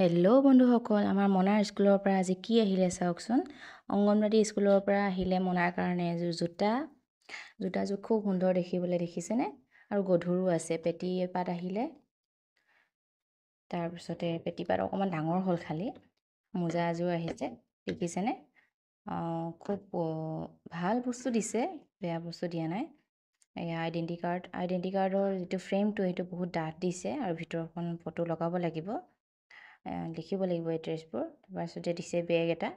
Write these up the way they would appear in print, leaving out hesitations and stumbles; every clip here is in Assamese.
হেল্ল' বন্ধুসকল, আমাৰ মনাৰ স্কুলৰ পৰা আজি কি আহিলে চাওকচোন। অংগনবাদী স্কুলৰ পৰা আহিলে মনাৰ কাৰণে এযোৰ জোতাযোৰ খুব সুন্দৰ দেখিবলৈ, দেখিছেনে? আৰু গধুৰো আছে। পেটী এপাত আহিলে, তাৰপিছতে পেটীপাত অকণমান ডাঙৰ হ'ল, খালি মোজা এযোৰ আহিছে, দেখিছেনে? খুব ভাল বস্তু দিছে, বেয়া বস্তু দিয়া নাই। এয়া আইডেণ্টি কাৰ্ডৰ যিটো ফ্ৰেমটো সেইটো বহুত ডাঠ দিছে, আৰু ভিতৰখন ফটো লগাব লাগিব, লিখিব লাগিব এড্ৰেছবোৰ। তাৰপিছতে দিছে বেগ এটা,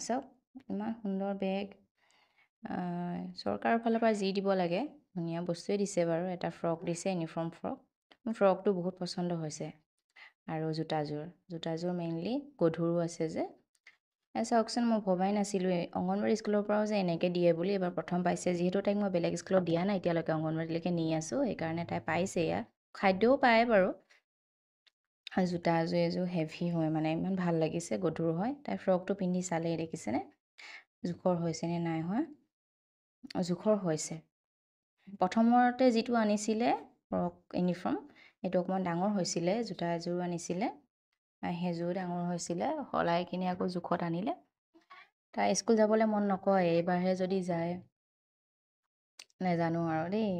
চাওক ইমান সুন্দৰ বেগ। চৰকাৰৰ ফালৰ পৰা যি দিব লাগে ধুনীয়া বস্তুৱে দিছে বাৰু। এটা ফ্ৰক দিছে, ইউনিফৰ্ম ফ্ৰক। মোৰ ফ্ৰকটো বহুত পচন্দ হৈছে। আৰু জোতাযোৰ মেইনলি গধুৰো আছে যে। চাওকচোন, মই ভবাই নাছিলোঁ অংগনবাড়ী স্কুলৰ পৰাও যে এনেকৈ দিয়ে বুলি। এবাৰ প্ৰথম পাইছে, যিহেতু তাইক মই বেলেগ স্কুলত দিয়া নাই এতিয়ালৈকে, অংগনবাড়ীলৈকে নি আছোঁ, সেইকাৰণে তাই পাইছে ইয়াত। খাদ্যও পায় বাৰু। এযোৰ হেভি হয়, মানে ইমান ভাল লাগিছে, গধুৰ হয়। তাই ফ্ৰকটো পিন্ধি চালেই, দেখিছেনে জোখৰ হৈছেনে নাই হোৱা? জোখৰ হৈছে। প্ৰথমতে যিটো আনিছিলে ফ্ৰক ইউনিফৰ্ম, সেইটো অকণমান ডাঙৰ হৈছিলে। জোতা এযোৰো আনিছিলে, সেইযোৰো ডাঙৰ হৈছিলে। সলাই কিনি আকৌ জোখত আনিলে। তাই স্কুল যাবলৈ মন নকয়, এইবাৰহে যদি যায় নেজানো আৰু দেই।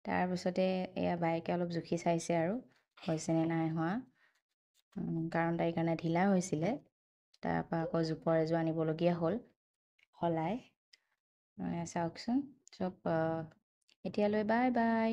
তাৰপিছতে এয়া বাইকে অলপ জুখি চাইছে আৰু হৈছেনে নাই হোৱা, কাৰণ তাইৰ কাৰণে ঢিলা হৈছিলে। তাৰপৰা আকৌ জোখৰ এযোৰ আনিবলগীয়া হ'ল সলাই। চাওকচোন চব। এতিয়ালৈ বাই বাই।